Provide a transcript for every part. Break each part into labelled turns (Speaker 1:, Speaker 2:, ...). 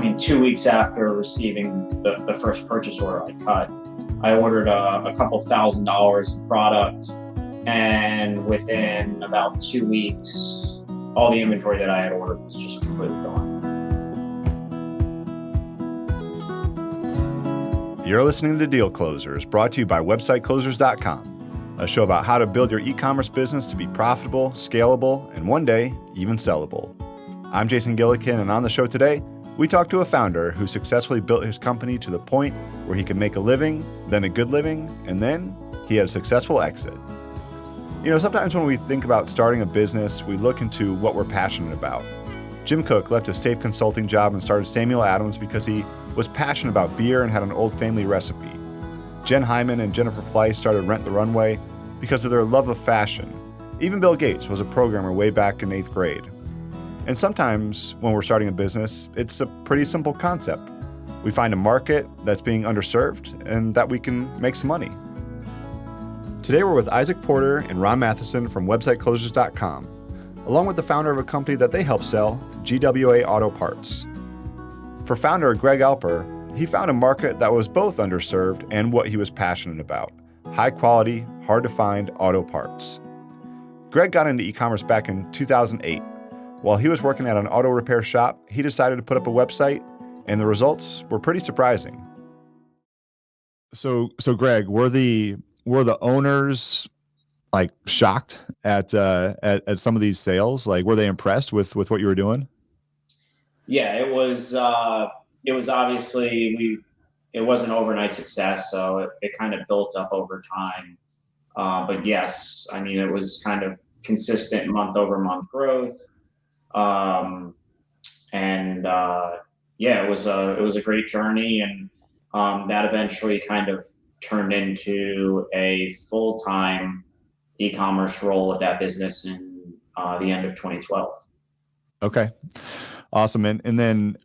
Speaker 1: 2 weeks after receiving the first purchase order I cut, I ordered a couple $1,000s of product, and within about 2 weeks, all the inventory that I had ordered was just completely gone.
Speaker 2: You're listening to Deal Closers, brought to you by websiteclosers.com, a show about how to build your e-commerce business to be profitable, scalable, and one day, even sellable. I'm Jason Gillikin, and on the show today, we talk to a founder who successfully built his company to the point where he could make a living, then a good living, and then he had a successful exit. You know, sometimes when we think about starting a business, we look into what we're passionate about. Jim Cook left his safe consulting job and started Samuel Adams because he was passionate about beer and had an old family recipe. Jen Hyman and Jennifer Fleiss started Rent the Runway because of their love of fashion. Even Bill Gates was a programmer way back in 8th grade. And sometimes when we're starting a business, it's a pretty simple concept. We find a market that's being underserved and that we can make some money. Today we're with Isaac Porter and Ron Matheson from websiteclosers.com, along with the founder of a company that they help sell, GWA Auto Parts. For founder Gregg Alper, he found a market that was both underserved and what he was passionate about: high quality, hard to find auto parts. Gregg got into e-commerce back in 2008. While he was working at an auto repair shop, he decided to put up a website, and the results were pretty surprising. So Gregg, were the owners like shocked at some of these sales? Like, were they impressed with what you were doing?
Speaker 1: Yeah, it was obviously, it was an overnight success, so it kind of built up over time. But yes, it was kind of consistent month over month growth. It was a great journey, and that eventually kind of turned into a full-time e-commerce role at that business in the end of 2012.
Speaker 2: Okay. Awesome. And then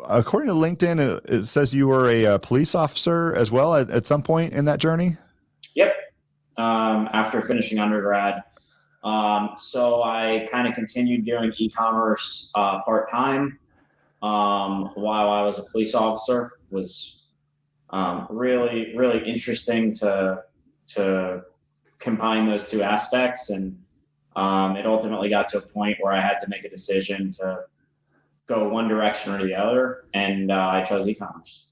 Speaker 2: according to LinkedIn, it says you were a police officer as well at some point in that journey?
Speaker 1: Yep. After finishing undergrad. So I kind of continued doing e-commerce part-time while I was a police officer. It was really, really interesting to combine those two aspects. And it ultimately got to a point where I had to make a decision to go one direction or the other, and I chose e-commerce.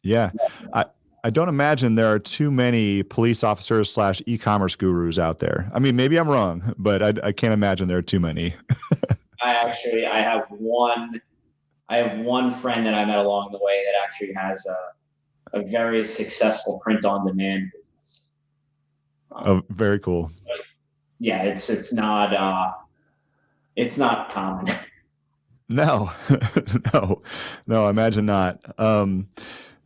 Speaker 2: Yeah. I don't imagine there are too many police officers / e-commerce gurus out there. Maybe I'm wrong, but I can't imagine there are too many.
Speaker 1: I have one friend that I met along the way that actually has a very successful print-on-demand business.
Speaker 2: Oh, very cool.
Speaker 1: Yeah, it's not common.
Speaker 2: No, no, imagine not.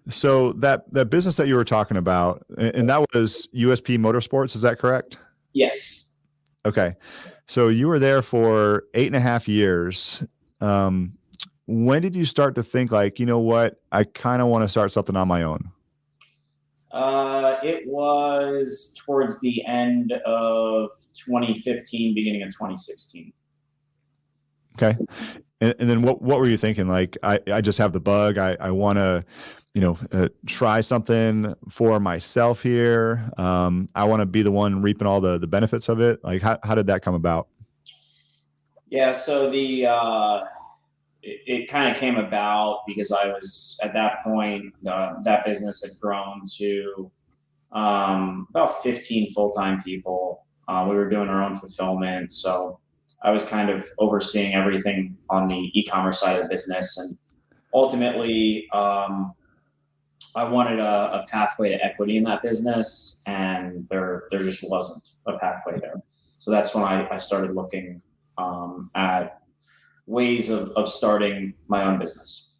Speaker 2: So that business that you were talking about, and that was USP Motorsports, is that correct?
Speaker 1: Yes.
Speaker 2: Okay. So you were there for 8.5 years. When did you start to think like, you know what, I kind of want to start something on my own?
Speaker 1: It was towards the end of 2015, beginning of 2016.
Speaker 2: Okay. And then what were you thinking? Like, I just have the bug. I want to, try something for myself here. I want to be the one reaping all the benefits of it. Like, how did that come about?
Speaker 1: Yeah. So it kind of came about because I was at that point, that business had grown to about 15 full-time people. We were doing our own fulfillment. So I was kind of overseeing everything on the e-commerce side of the business. And ultimately, I wanted a pathway to equity in that business, and there just wasn't a pathway there. So that's when I started looking at ways of starting my own business.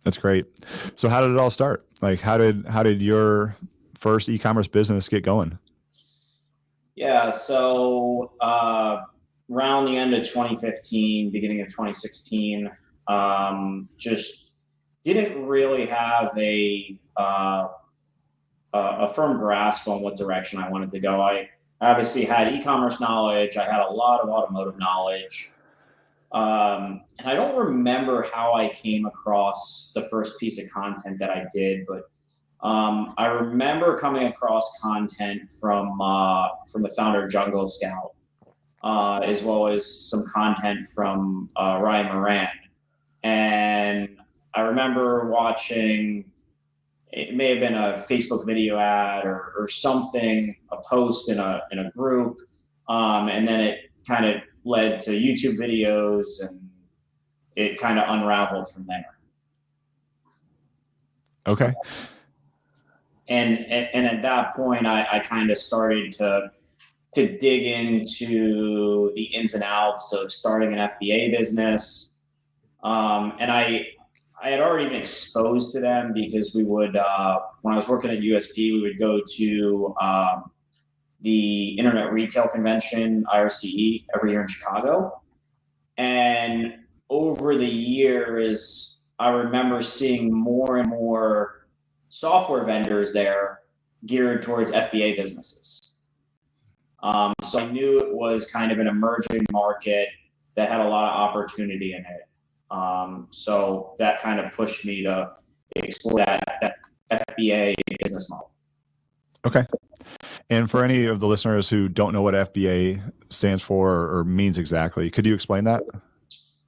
Speaker 2: That's great. So how did it all start? Like, how did your first e-commerce business get going?
Speaker 1: Yeah, so around the end of 2015, beginning of 2016, just didn't really have a firm grasp on what direction I wanted to go. I obviously had e-commerce knowledge. I had a lot of automotive knowledge. And I don't remember how I came across the first piece of content that I did, but I remember coming across content from the founder of Jungle Scout, as well as some content from Ryan Moran. And I remember watching, it may have been a Facebook video ad or something, a post in a group, and then it kind of led to YouTube videos, and it kind of unraveled from there.
Speaker 2: Okay.
Speaker 1: And at that point, I kind of started to dig into the ins and outs of starting an FBA business. And I had already been exposed to them because we would, when I was working at USP, we would go to the Internet Retail Convention, IRCE, every year in Chicago. And over the years, I remember seeing more and more software vendors there geared towards FBA businesses. So I knew it was kind of an emerging market that had a lot of opportunity in it. So that kind of pushed me to explore that FBA business model.
Speaker 2: Okay. And for any of the listeners who don't know what FBA stands for or means exactly, could you explain that?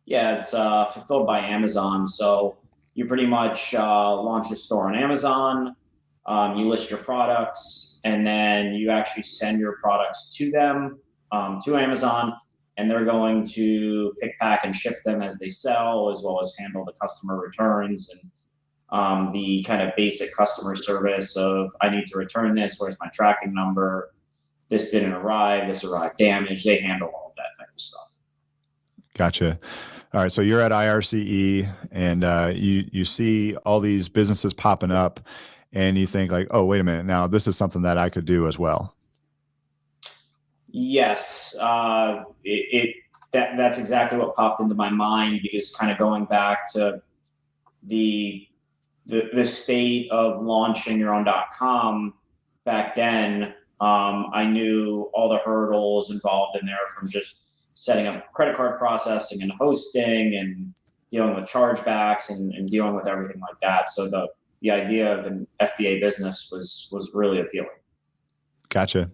Speaker 1: Yeah, it's fulfilled by Amazon. So you pretty much launch a store on Amazon, you list your products, and then you actually send your products to them, to Amazon, and they're going to pick, pack, and ship them as they sell, as well as handle the customer returns and the kind of basic customer service of, I need to return this, where's my tracking number, this didn't arrive, this arrived damaged. They handle all of that type of stuff.
Speaker 2: Gotcha. All right. So you're at IRCE and you see all these businesses popping up and you think like, oh, wait a minute. Now this is something that I could do as well.
Speaker 1: Yes. That's exactly what popped into my mind, because kind of going back to the state of launching your own .com back then, I knew all the hurdles involved in there, from just setting up credit card processing and hosting and dealing with chargebacks and dealing with everything like that. So the idea of an FBA business was really appealing.
Speaker 2: Gotcha.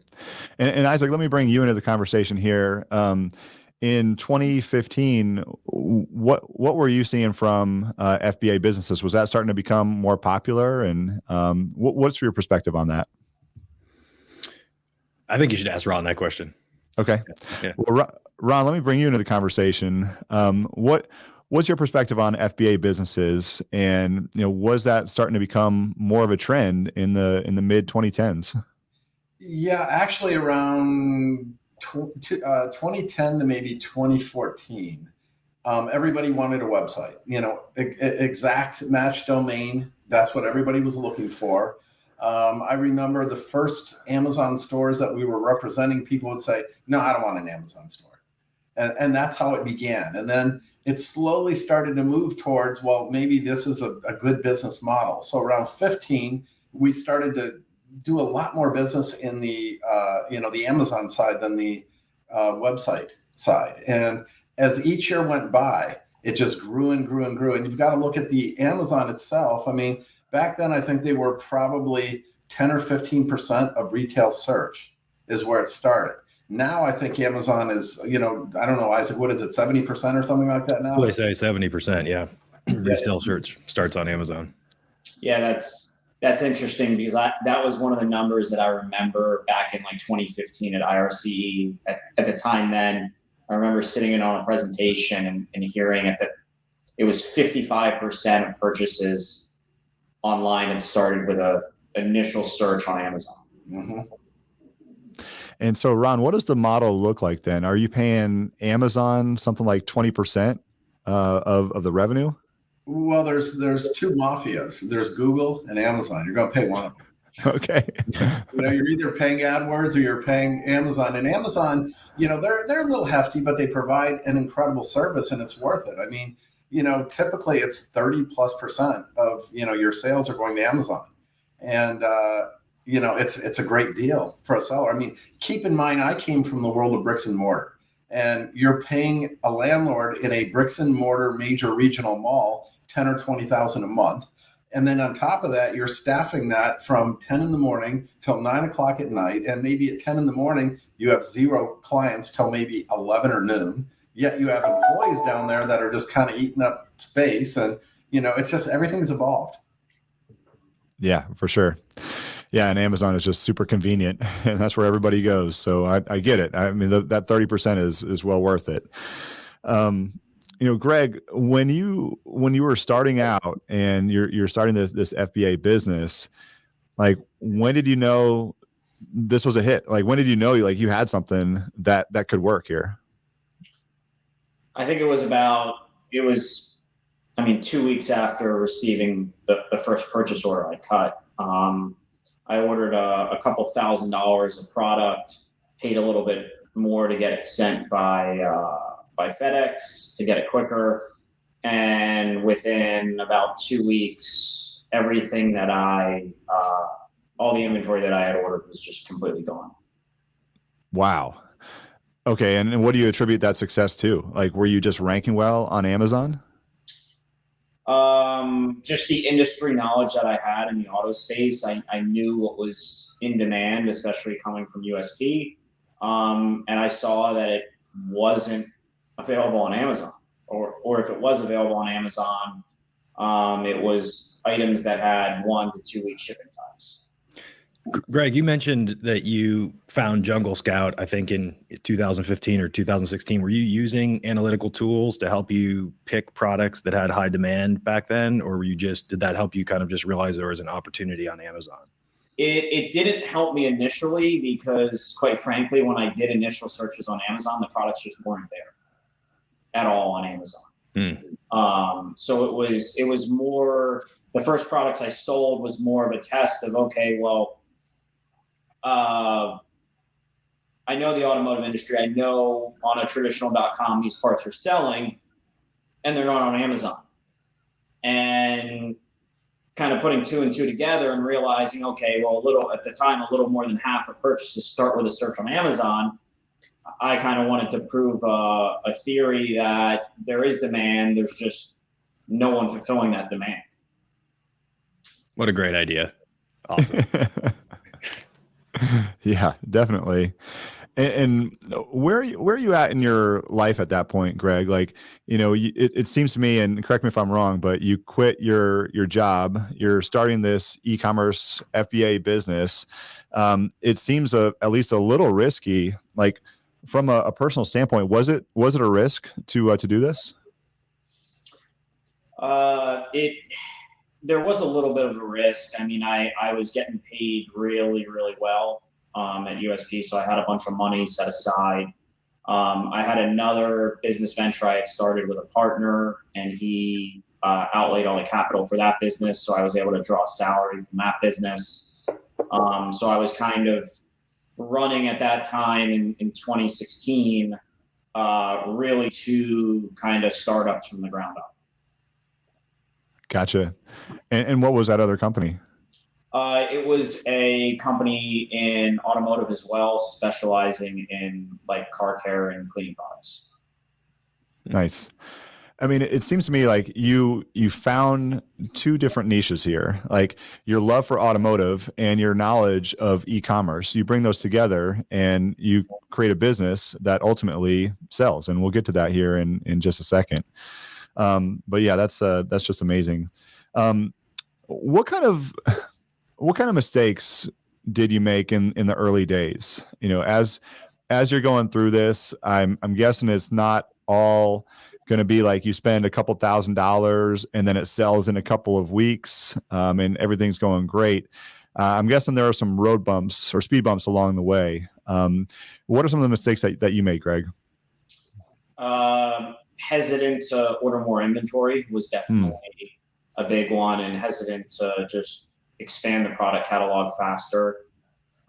Speaker 2: And Isaac, let me bring you into the conversation here. In 2015, what were you seeing from FBA businesses? Was that starting to become more popular? And what's your perspective on that?
Speaker 3: I think you should ask Ron that question.
Speaker 2: Okay. Yeah. Well, Ron, let me bring you into the conversation. What's your perspective on FBA businesses, and was that starting to become more of a trend in the mid 2010s?
Speaker 4: Yeah, actually around 2010 to maybe 2014, everybody wanted a website. Exact match domain. That's what everybody was looking for. I remember the first Amazon stores that we were representing, people would say, no, I don't want an Amazon store. And that's how it began. And then it slowly started to move towards, well, maybe this is a good business model. So around 15, we started to do a lot more business in the Amazon side than the website side. And as each year went by, it just grew and grew and grew. And you've got to look at the Amazon itself. I mean, back then, I think they were probably 10 or 15% of retail search is where it started. Now I think Amazon is, I don't know, Isaac, what is it, 70% or something like that now?
Speaker 3: They say 70%, yeah. Retail search starts on Amazon.
Speaker 1: Yeah, that's interesting, because that was one of the numbers that I remember back in like 2015 at IRCE. At the time then, I remember sitting in on a presentation and hearing that it was 55% of purchases online and started with a initial search on Amazon.
Speaker 4: Mm-hmm.
Speaker 2: And so, Ron, what does the model look like then? Are you paying Amazon something like 20% of the revenue?
Speaker 4: Well, there's two mafias. There's Google and Amazon. You're going to pay one of them.
Speaker 2: Okay.
Speaker 4: You're either paying AdWords or you're paying Amazon. And Amazon, they're a little hefty, but they provide an incredible service, and it's worth it. I mean, typically it's 30+% of your sales are going to Amazon, and it's a great deal for a seller. I mean, keep in mind, I came from the world of bricks and mortar. and you're paying a landlord in a bricks and mortar major regional mall 10 or 20,000 a month. And then on top of that, you're staffing that from 10 in the morning till 9 o'clock at night. And maybe at 10 in the morning, you have 0 clients till maybe 11 or noon. Yet you have employees down there that are just kind of eating up space. And, it's just everything's evolved.
Speaker 2: Yeah, for sure. Yeah. And Amazon is just super convenient, and that's where everybody goes. So I get it. I mean, that 30% is well worth it. Gregg, when you were starting out and you're starting this FBA business, like, when did you know this was a hit? Like, when did you know you had something that could work here?
Speaker 1: I think it was 2 weeks after receiving the first purchase order I cut. I ordered a couple $1,000s of product, paid a little bit more to get it sent by FedEx to get it quicker. And within about 2 weeks, everything that all the inventory that I had ordered was just completely gone.
Speaker 2: Wow. Okay. And what do you attribute that success to? Like, were you just ranking well on Amazon?
Speaker 1: Just the industry knowledge that I had in the auto space. I knew what was in demand, especially coming from USP. And I saw that it wasn't available on Amazon, or if it was available on Amazon, it was items that had 1 to 2 week shipping times.
Speaker 3: Gregg, you mentioned that you found Jungle Scout, I think in 2015 or 2016. Were you using analytical tools to help you pick products that had high demand back then? Or did that help you kind of just realize there was an opportunity on Amazon?
Speaker 1: It didn't help me initially because, quite frankly, when I did initial searches on Amazon, the products just weren't there at all on Amazon. So it was more, the first products I sold was more of a test of, okay, well, I know the automotive industry. I know on a traditional.com these parts are selling, and they're not on Amazon. And kind of putting 2 and 2 together and realizing, okay, well, at the time, a little more than half of purchases start with a search on Amazon. I kind of wanted to prove a theory that there is demand. There's just no one fulfilling that demand.
Speaker 3: What a great idea. Awesome.
Speaker 2: Yeah, definitely. And where are you at in your life at that point, Gregg? Like, it seems to me, and correct me if I'm wrong, but you quit your job, you're starting this e-commerce FBA business. It seems at least a little risky. Like, from a personal standpoint, was it a risk to do this?
Speaker 1: There was a little bit of a risk. I mean, I was getting paid really, really well at USP, so I had a bunch of money set aside. I had another business venture I had started with a partner, and he outlaid all the capital for that business, so I was able to draw a salary from that business. So I was kind of running at that time in 2016, really 2 kind of startups from the ground up.
Speaker 2: Gotcha. And what was that other company?
Speaker 1: It was a company in automotive as well, specializing in like car care and cleaning products.
Speaker 2: Nice. I mean, it seems to me like you found 2 different niches here, like your love for automotive and your knowledge of e-commerce. You bring those together and you create a business that ultimately sells. And we'll get to that here in just a second. But yeah, that's just amazing. What kind of mistakes did you make in the early days? As you're going through this, I'm guessing it's not all going to be like you spend a couple $1,000s and then it sells in a couple of weeks, and everything's going great. I'm guessing there are some road bumps or speed bumps along the way. What are some of the mistakes that you made, Gregg?
Speaker 1: Hesitant to order more inventory was definitely a big one, and hesitant to just expand the product catalog faster,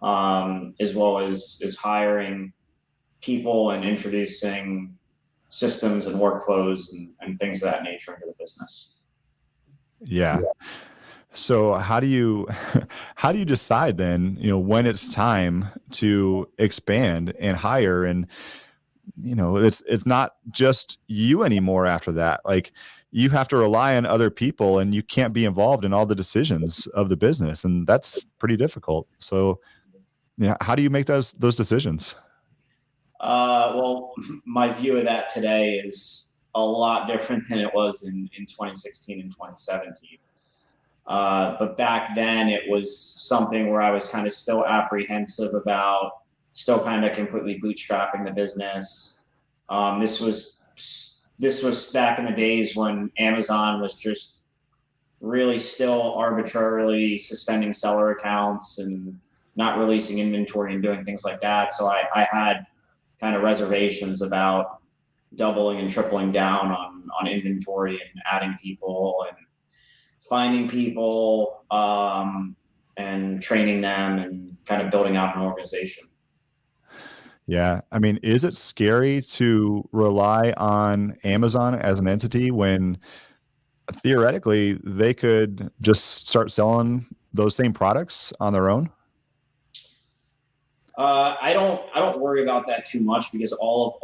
Speaker 1: as well as hiring people and introducing systems and workflows and things of that nature into the business.
Speaker 2: Yeah. So how do you decide then, when it's time to expand and hire? And it's not just you anymore after that. Like, you have to rely on other people, and you can't be involved in all the decisions of the business, and that's pretty difficult. So, yeah, how do you make those decisions?
Speaker 1: Well, my view of that today is a lot different than it was in 2016 and 2017. But back then it was something where I was kind of still apprehensive about, still kind of completely bootstrapping the business. This was back in the days when Amazon was just really still arbitrarily suspending seller accounts and not releasing inventory and doing things like that. So I had kind of reservations about doubling and tripling down on inventory and adding people and finding people, and training them and kind of building out an organization.
Speaker 2: Yeah. I mean, is it scary to rely on Amazon as an entity when theoretically they could just start selling those same products on their own?
Speaker 1: I don't worry about that too much because all of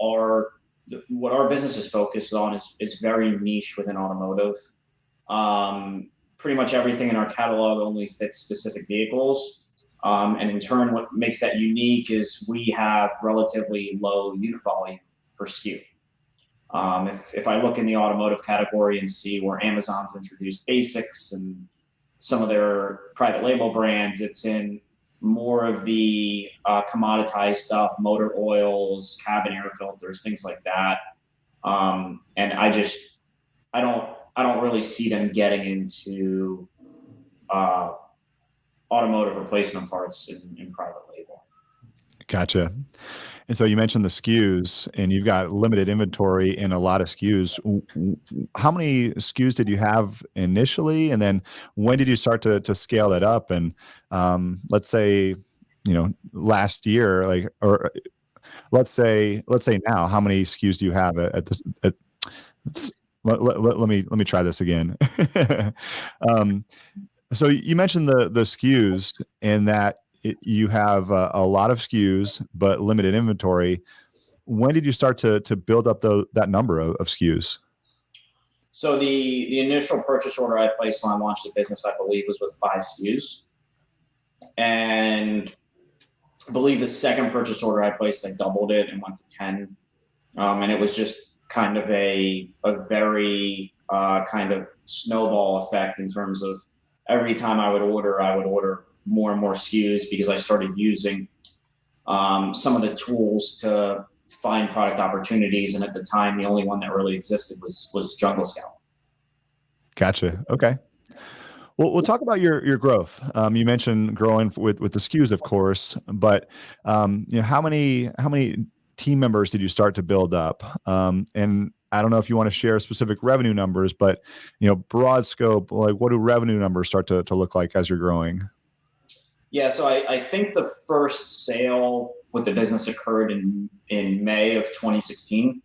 Speaker 1: what our business is focused on is very niche within automotive. Pretty much everything in our catalog only fits specific vehicles. And in turn, what makes that unique is we have relatively low unit volume per SKU. If I look in the automotive category and see where Amazon's introduced basics and some of their private label brands, it's in more of the commoditized stuff, motor oils, cabin air filters, things like that. And I don't really see them getting into automotive replacement parts in private label.
Speaker 2: Gotcha. And so you mentioned the SKUs, and you've got limited inventory in a lot of SKUs. How many SKUs did you have initially? And then when did you start to scale that up? And let's say, last year, or let's say now, how many SKUs do you have at this? Let me try this again. So you mentioned the SKUs, and that you have a lot of SKUs but limited inventory. When did you start to build up that number of SKUs?
Speaker 1: So the initial purchase order I placed when I launched the business, I believe, was with 5 SKUs, and I believe the second purchase order I placed, I doubled it and went to 10, and it was just kind of a very kind of snowball effect in terms of every time I would order more and more SKUs because I started using some of the tools to find product opportunities. And at the time, the only one that really existed was Jungle Scout.
Speaker 2: Gotcha. Okay. Well, we'll talk about your growth. You mentioned growing with the SKUs, of course, but how many team members did you start to build up? And I don't know if you want to share specific revenue numbers, but broad scope, like what do revenue numbers start to look like as you're growing?
Speaker 1: Yeah, so I think the first sale with the business occurred in May of 2016.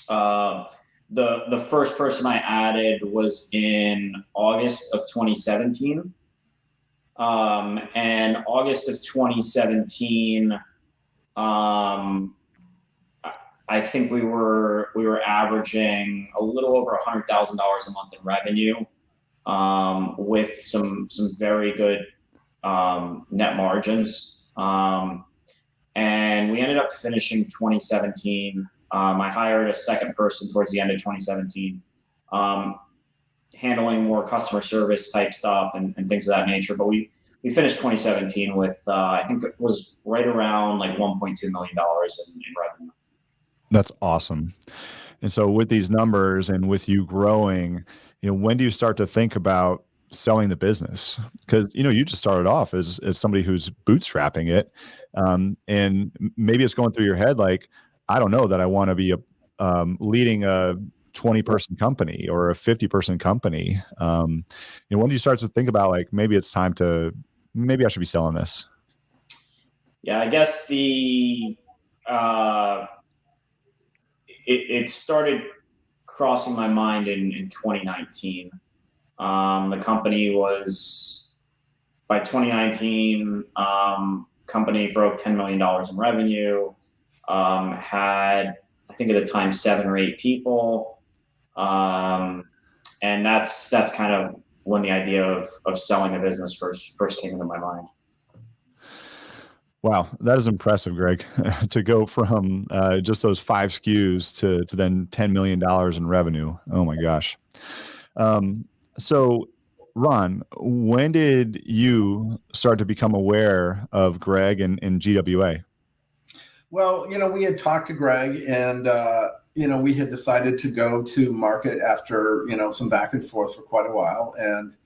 Speaker 1: The first person I added was in August of 2017. And August of 2017, I think we were averaging a little over $100,000 a month in revenue, with some very good net margins. And we ended up finishing 2017. I hired a second person towards the end of 2017, handling more customer service type stuff and things of that nature. But we finished 2017 with I think it was right around like $1.2 million in revenue.
Speaker 2: That's awesome. And so with these numbers and with you growing, when do you start to think about selling the business? Because you just started off as somebody who's bootstrapping it, and maybe it's going through your head like, I don't know that I want to be leading a 20-person company or a 50-person company. When do you start to think about like maybe I should be selling this?
Speaker 1: Yeah, I guess it started crossing my mind in 2019. The company was, by 2019, company broke $10 million in revenue. had, I think at the time, 7 or 8 people. And that's kind of when the idea of selling the business first came into my mind.
Speaker 2: Wow, that is impressive, Greg, to go from just those 5 SKUs to then $10 million in revenue. Oh my gosh. So Ron, when did you start to become aware of Greg and GWA?
Speaker 4: Well, we had talked to Greg, and we had decided to go to market after some back and forth for quite a while. And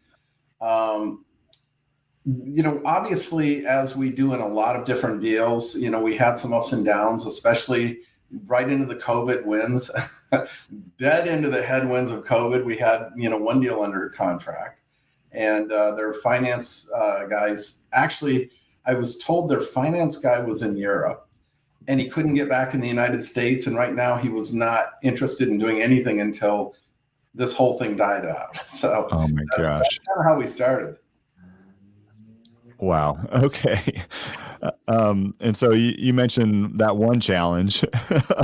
Speaker 4: obviously, as we do in a lot of different deals, we had some ups and downs, especially right into the COVID winds, dead into the headwinds of COVID. We had, one deal under contract, and their finance guys, actually, I was told their finance guy was in Europe and he couldn't get back in the United States. And right now he was not interested in doing anything until this whole thing died out. So
Speaker 2: Oh my gosh.
Speaker 4: That's kind of how we started.
Speaker 2: Wow. Okay. And so you mentioned that one challenge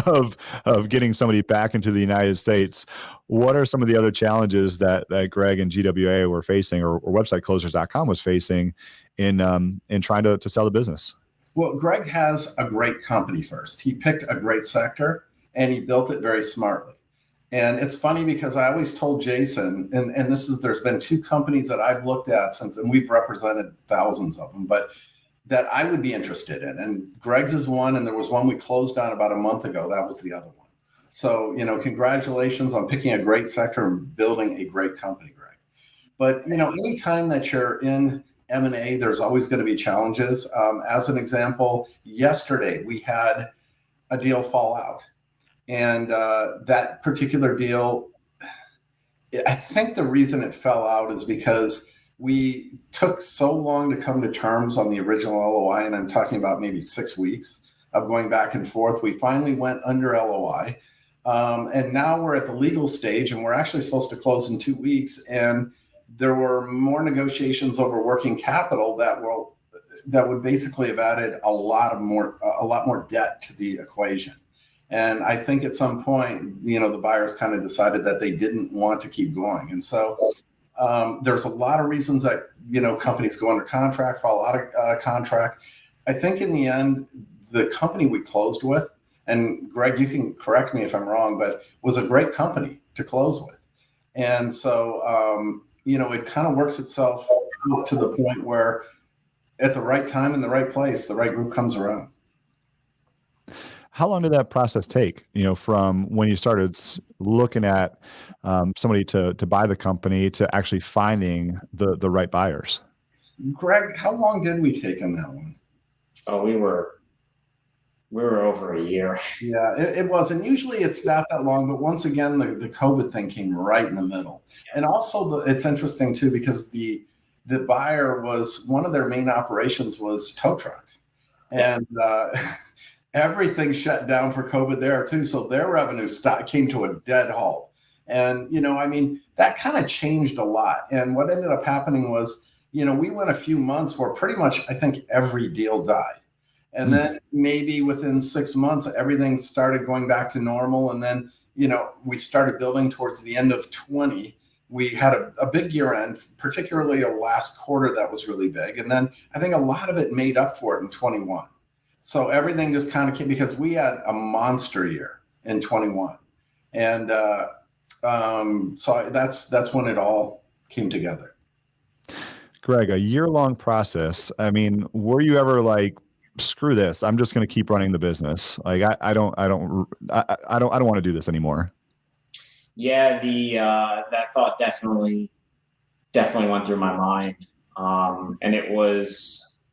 Speaker 2: of getting somebody back into the United States. What are some of the other challenges that Greg and GWA were facing, or websiteclosers.com was facing in trying to sell the business?
Speaker 4: Well, Greg has a great company first. He picked a great sector and he built it very smartly. And it's funny because I always told Jason, and there's been 2 companies that I've looked at since, and we've represented thousands of them, but that I would be interested in. And Greg's is one, and there was one we closed on about a month ago. That was the other one. So, congratulations on picking a great sector and building a great company, Greg. But, anytime that you're in M&A, there's always going to be challenges. As an example, yesterday we had a deal fall out. And that particular deal, I think the reason it fell out is because we took so long to come to terms on the original LOI, and I'm talking about maybe 6 weeks of going back and forth. We finally went under LOI, and now we're at the legal stage, and we're actually supposed to close in 2 weeks. And there were more negotiations over working capital that would basically have added a lot more debt to the equation. And I think at some point, the buyers kind of decided that they didn't want to keep going. And so there's a lot of reasons that, companies go under contract, fall out of contract. I think in the end, the company we closed with, and Greg, you can correct me if I'm wrong, but was a great company to close with. And so, it kind of works itself to the point where at the right time in the right place, the right group comes around.
Speaker 2: How long did that process take, from when you started looking at somebody to buy the company to actually finding the right buyers?
Speaker 4: Greg, how long did we take on that one?
Speaker 1: Oh, we were over a year.
Speaker 4: Yeah, it was. And usually it's not that long, but once again, the COVID thing came right in the middle. And also it's interesting too, because the buyer was, one of their main operations was tow trucks. And everything shut down for COVID there too. So their revenue came to a dead halt. And, that kind of changed a lot. And what ended up happening was, we went a few months where pretty much, I think every deal died. And then maybe within 6 months, everything started going back to normal. And then, we started building towards the end of 20. We had a big year end, particularly a last quarter that was really big. And then I think a lot of it made up for it in 21. So everything just kind of came, because we had a monster year in 21. And so that's when it all came together.
Speaker 2: Greg, a year-long process. I mean, were you ever like, screw this, I'm just going to keep running the business? Like, I don't want to do this anymore.
Speaker 1: Yeah, that thought definitely went through my mind. And it was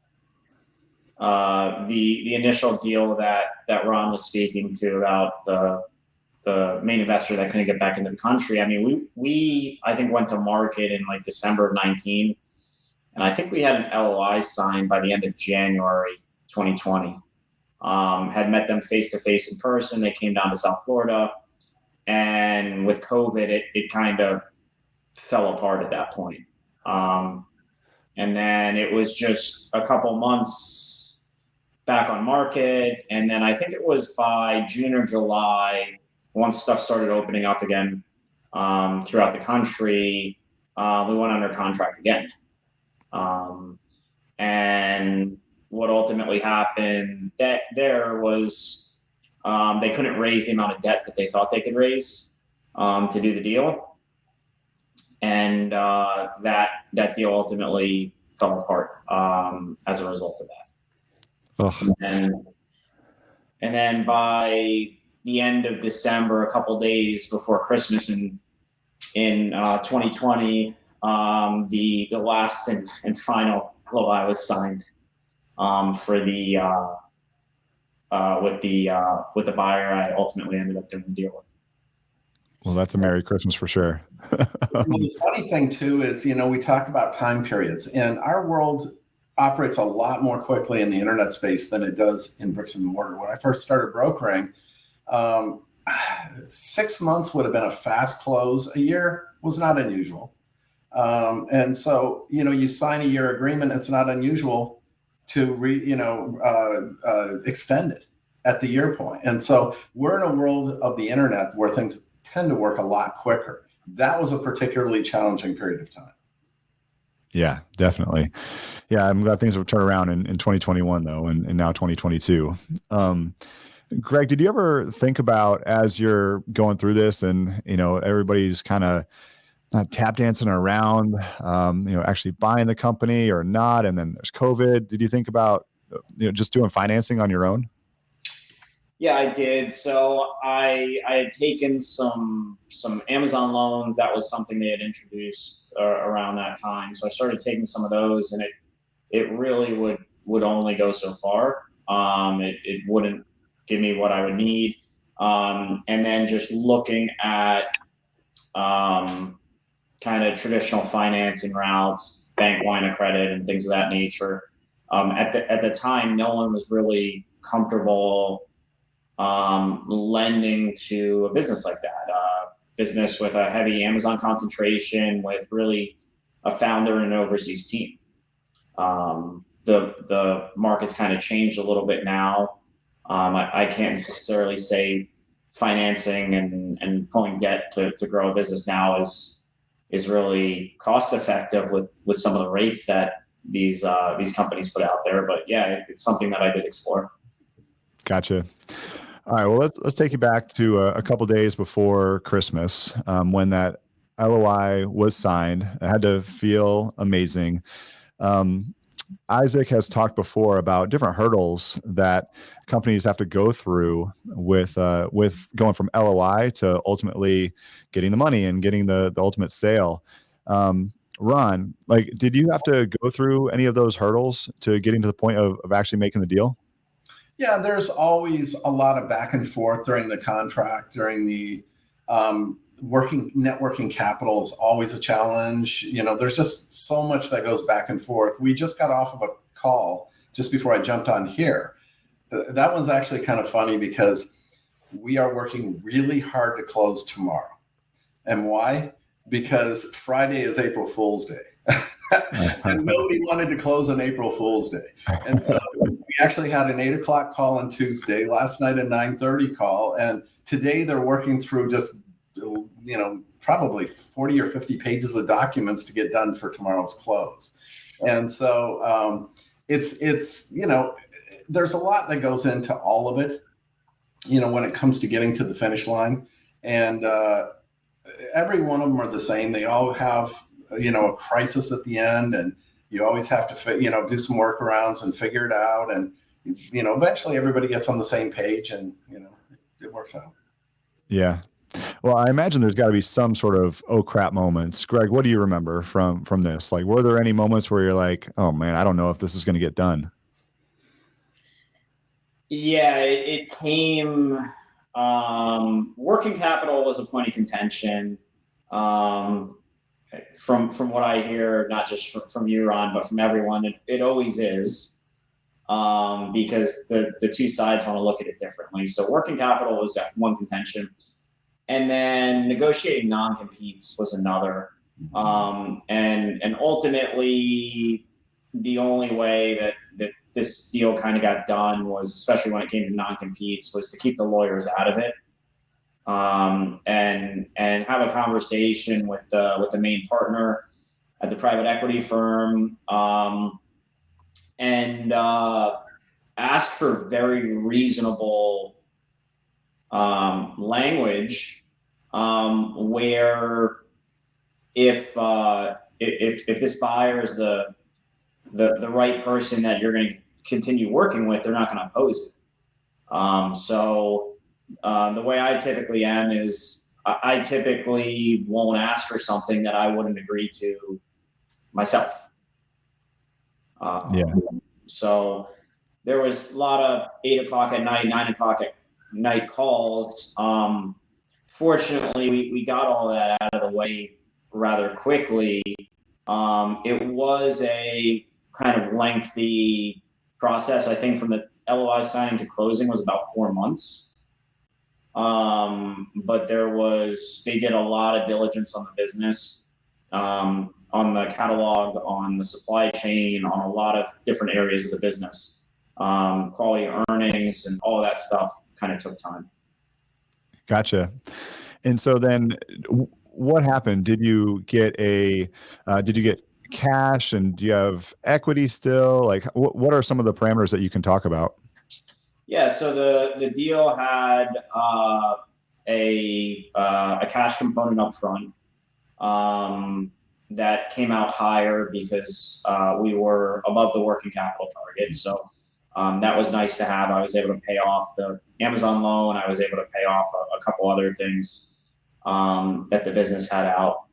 Speaker 1: the initial deal that Ron was speaking to about the main investor that couldn't get back into the country. I mean, we I think went to market in like December of 19, and I think we had an LOI signed by the end of January 2020. Had met them face to face in person. They came down to South Florida, and with COVID, it kind of fell apart at that point. And then it was just a couple months back on market. And then I think it was by June or July, once stuff started opening up again throughout the country, we went under contract again. And what ultimately happened there was they couldn't raise the amount of debt that they thought they could raise to do the deal. And that deal ultimately fell apart as a result of that.
Speaker 2: Oh.
Speaker 1: And then by the end of December, a couple days before Christmas in 2020, the last and final LOI was signed for the with the buyer I ultimately ended up doing the deal with.
Speaker 2: Well, that's a Merry Christmas for sure.
Speaker 4: Well, the funny thing too is, we talk about time periods, and our world operates a lot more quickly in the internet space than it does in bricks and mortar. When I first started brokering, 6 months would have been a fast close. A year was not unusual. And so, you sign a year agreement, it's not unusual to extend it at the year point. And so we're in a world of the internet where things tend to work a lot quicker. That was a particularly challenging period of time.
Speaker 2: Yeah, definitely. Yeah, I'm glad things have turned around in 2021 though, and now 2022. Gregg, did you ever think about, as you're going through this and, everybody's kind of tap dancing around, actually buying the company or not, and then there's COVID, did you think about, just doing financing on your own?
Speaker 1: Yeah, I did. So I had taken some Amazon loans. That was something they had introduced around that time. So I started taking some of those, and it really would only go so far. It wouldn't give me what I would need. And then just looking at kind of traditional financing routes, bank line of credit, and things of that nature. At the time, no one was really comfortable lending to a business like that. Business with a heavy Amazon concentration, with really a founder and an overseas team. The market's kind of changed a little bit now. I can't necessarily say financing and pulling debt to grow a business now is really cost effective with some of the rates that these companies put out there. But yeah, it's something that I did explore.
Speaker 2: Gotcha. All right. Well, let's take you back to a couple days before Christmas, when that LOI was signed. It had to feel amazing. Isaac has talked before about different hurdles that companies have to go through with going from LOI to ultimately getting the money and getting the ultimate sale. Ron, did you have to go through any of those hurdles to getting to the point of actually making the deal?
Speaker 4: Yeah, there's always a lot of back and forth during the contract, during the networking capital is always a challenge. There's just so much that goes back and forth. We just got off of a call just before I jumped on here. That one's actually kind of funny because we are working really hard to close tomorrow. And why? Because Friday is April Fool's Day. And nobody wanted to close on April Fool's Day. And so we actually had an 8:00 call on Tuesday, last night a 9:30 call. And today they're working through just, probably 40 or 50 pages of documents to get done for tomorrow's close. And so it's there's a lot that goes into all of it, when it comes to getting to the finish line. And every one of them are the same. They all have, a crisis at the end, and you always have to, do some workarounds and figure it out. And, eventually everybody gets on the same page, and, it works out.
Speaker 2: Yeah. Well, I imagine there's got to be some sort of oh crap moments. Gregg, what do you remember from this? Were there any moments where you're like, oh man, I don't know if this is going to get done?
Speaker 1: Yeah, it came. Working capital was a point of contention. From what I hear, not just from you, Ron, but from everyone, it always is, because the two sides want to look at it differently. So working capital was one contention, and then negotiating non-competes was another. And ultimately, the only way that this deal kind of got done was, especially when it came to non-competes, was to keep the lawyers out of it, and have a conversation with the main partner at the private equity firm, and ask for very reasonable language, where if this buyer is the right person that you're going to continue working with, they're not going to oppose it. So the way I typically am is I typically won't ask for something that I wouldn't agree to myself. So there was a lot of 8 o'clock at night, 9 o'clock at night calls. Fortunately, we got all of that out of the way rather quickly. It was a kind of lengthy process. I think from the LOI signing to closing was about 4 months. But they did a lot of diligence on the business, on the catalog, on the supply chain, on a lot of different areas of the business. Quality earnings and all of that stuff kind of took time.
Speaker 2: Gotcha. And so then what happened? Did you get cash, and do you have equity still? Like what are some of the parameters that you can talk about?
Speaker 1: Yeah. So the deal had a cash component up front, that came out higher because we were above the working capital target. So that was nice to have. I was able to pay off the Amazon loan. I was able to pay off a couple other things that the business had out.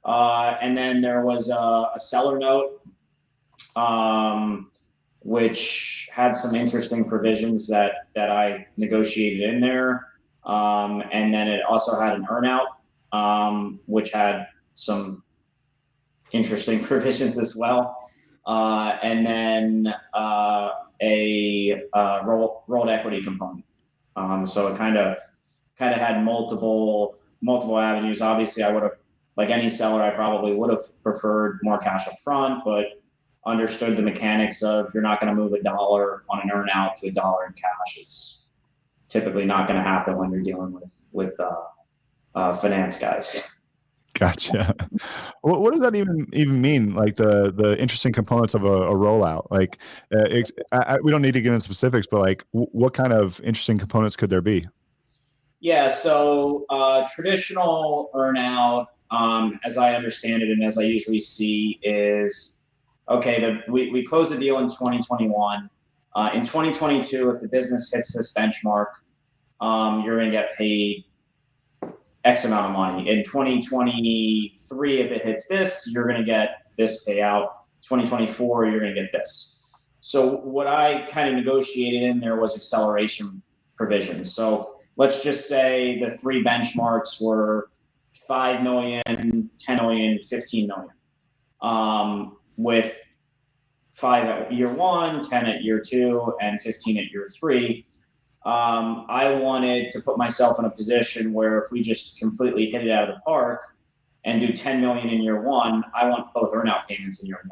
Speaker 1: And then there was a seller note, which had some interesting provisions that I negotiated in there. And then it also had an earnout, which had some interesting provisions as well. And then a rolled equity component. So it kind of had multiple avenues. Obviously, I would have, like any seller, I probably would have preferred more cash up front, but understood the mechanics of you're not going to move $1 on an earnout to $1 in cash. It's typically not going to happen when you're dealing with finance guys.
Speaker 2: Gotcha. What does that even mean? Like the interesting components of a rollout? Like we don't need to get into specifics, but like what kind of interesting components could there be?
Speaker 1: Yeah. So traditional earnout, as I understand it and as I usually see, is okay. We closed the deal in 2021. In 2022, if the business hits this benchmark, you're going to get paid X amount of money. In 2023, if it hits this, you're going to get this payout. 2024, you're going to get this. So what I kind of negotiated in there was acceleration provisions. So let's just say the 3 benchmarks were 5 million, 10 million, 15 million, with 5 at year 1, 10 at year 2, and 15 at year 3. I wanted to put myself in a position where if we just completely hit it out of the park and do 10 million in year 1, I want both earnout payments in year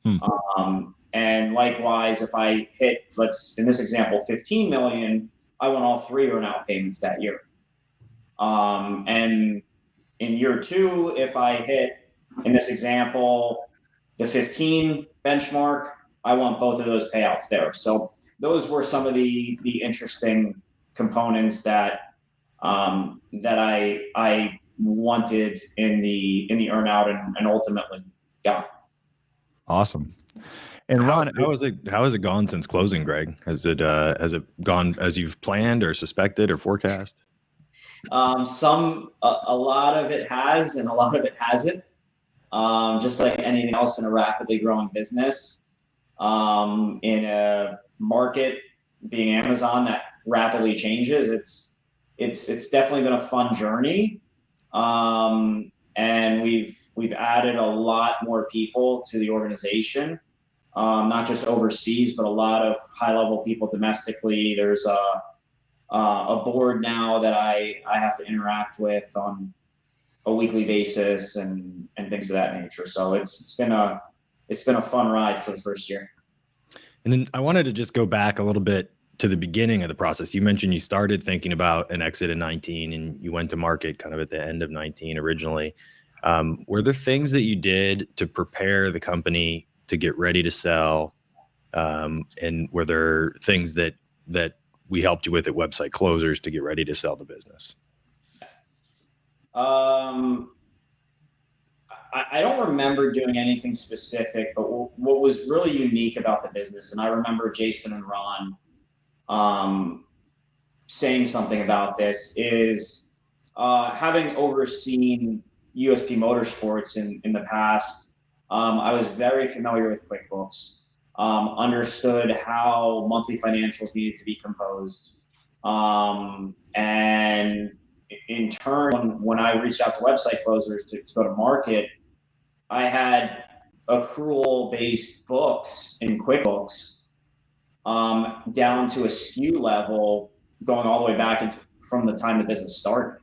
Speaker 1: 1. And likewise, if I hit, in this example, 15 million, I want all 3 earnout payments that year. And in year 2, if I hit, in this example, the 15 benchmark, I want both of those payouts there. So those were some of the interesting components that I wanted in the earnout and ultimately got.
Speaker 2: Awesome. And Ron,
Speaker 3: how has it gone since closing, Greg? Has it gone as you've planned or suspected or forecast?
Speaker 1: A lot of it has, and a lot of it hasn't. Just like anything else in a rapidly growing business, in a market being Amazon that rapidly changes, it's definitely been a fun journey. And we've added a lot more people to the organization, not just overseas, but a lot of high-level people domestically. There's a board now that I have to interact with on a weekly basis and things of that nature. So it's been a fun ride for the first year.
Speaker 3: And then I wanted to just go back a little bit to the beginning of the process. You mentioned you started thinking about an exit in 19 and you went to market kind of at the end of 19 originally. Were there things that you did to prepare the company to get ready to sell? And were there things that we helped you with at Website Closers to get ready to sell the business?
Speaker 1: I don't remember doing anything specific, but what was really unique about the business, and I remember Jason and Ron saying something about this, is having overseen USP Motorsports in the past, I was very familiar with QuickBooks, understood how monthly financials needed to be composed. And in turn, when I reached out to Website Closers to go to market, I had accrual-based books in QuickBooks down to a SKU level, going all the way back from the time the business started.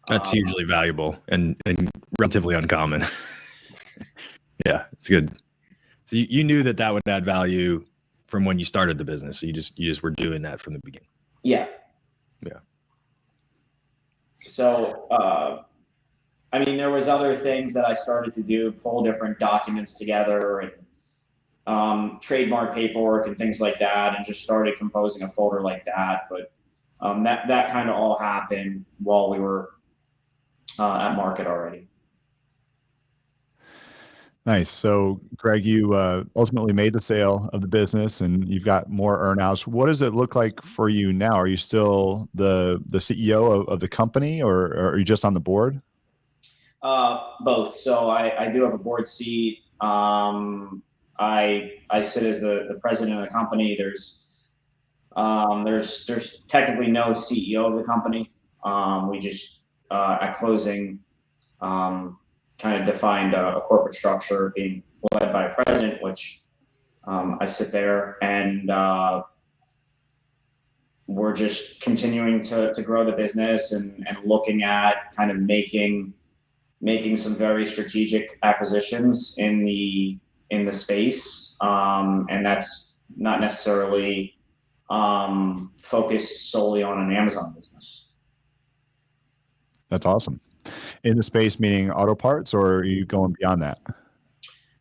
Speaker 3: That's hugely valuable and relatively uncommon. Yeah, it's good. So you knew that would add value from when you started the business. So you just were doing that from the beginning.
Speaker 1: Yeah.
Speaker 3: Yeah.
Speaker 1: So, I mean, there was other things that I started to do, pull different documents together and trademark paperwork and things like that, and just started composing a folder like that. But that kind of all happened while we were at market already.
Speaker 2: Nice. So, Greg, you ultimately made the sale of the business, and you've got more earnouts. What does it look like for you now? Are you still the CEO of the company, or are you just on the board?
Speaker 1: Both. So I do have a board seat. I sit as the president of the company. There's technically no CEO of the company. We just at closing kind of defined a corporate structure being led by a president, which I sit there, and we're just continuing to grow the business and looking at kind of making some very strategic acquisitions in the space, and that's not necessarily focused solely on an Amazon business.
Speaker 2: That's awesome. In the space, meaning auto parts, or are you going beyond that?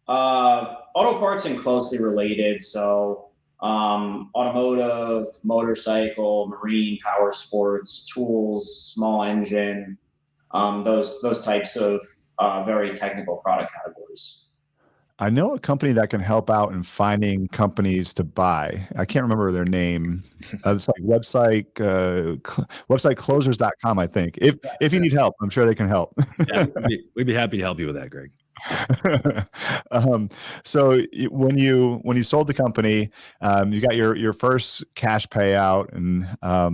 Speaker 1: Auto parts and closely related. So automotive, motorcycle, marine, power sports, tools, small engine, those types of very technical product categories.
Speaker 2: I know a company that can help out in finding companies to buy. I can't remember their name. It's like websiteclosers.com, I think. If you need help, I'm sure they can help.
Speaker 3: Yeah, we'd be happy to help you with that, Greg.
Speaker 2: So when you sold the company, you got your first cash payout, and how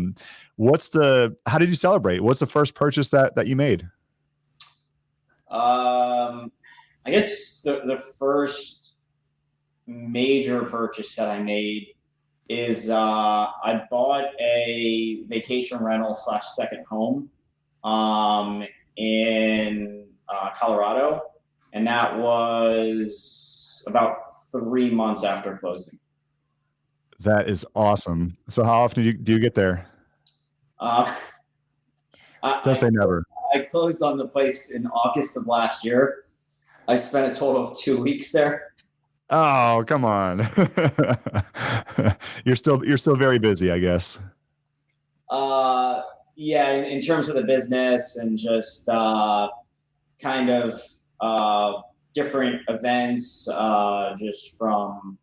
Speaker 2: did you celebrate? What's the first purchase that you made?
Speaker 1: I guess the first major purchase that I made is I bought a vacation rental / second home in Colorado, and that was about 3 months after closing.
Speaker 2: That is awesome. So how often do you get there? Don't say never.
Speaker 1: I closed on the place in August of last year. I spent a total of 2 weeks there.
Speaker 2: Oh, come on. You're still very busy, I guess.
Speaker 1: Yeah, in terms of the business and just kind of different events, just from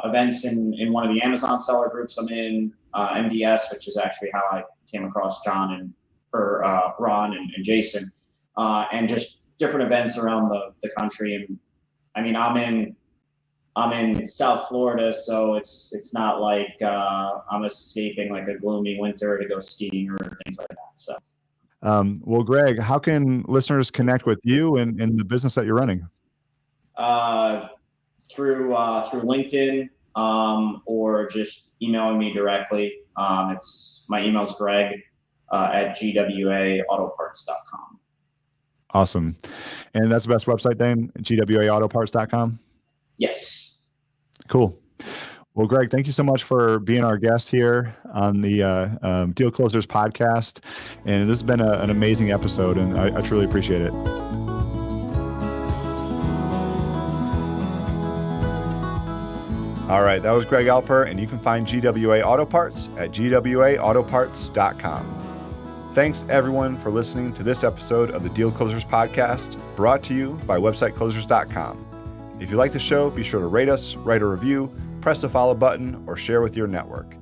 Speaker 1: events in one of the Amazon seller groups I'm in, MDS, which is actually how I came across Ron and Jason, and just different events around the country. And I mean, I'm in South Florida, so it's not like I'm escaping like a gloomy winter to go skiing or things like that. So,
Speaker 2: well, Greg, how can listeners connect with you and the business that you're running?
Speaker 1: Through LinkedIn, or just emailing me directly. My email's Greg at GWAAutoparts.com.
Speaker 2: Awesome. And that's the best website then, GWAAutoparts.com?
Speaker 1: Yes.
Speaker 2: Cool. Well, Gregg, thank you so much for being our guest here on the Deal Closers podcast. And this has been an amazing episode, and I truly appreciate it. All right, that was Gregg Alper, and you can find GWA Auto Parts at GWAautoparts.com. Thanks, everyone, for listening to this episode of the Deal Closers podcast, brought to you by websiteclosers.com. If you like the show, be sure to rate us, write a review, press the follow button, or share with your network.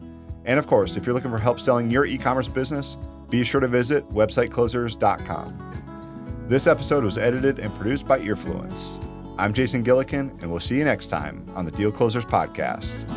Speaker 2: And of course, if you're looking for help selling your e-commerce business, be sure to visit websiteclosers.com. This episode was edited and produced by Earfluence. I'm Jason Gillikin, and we'll see you next time on the Deal Closers podcast.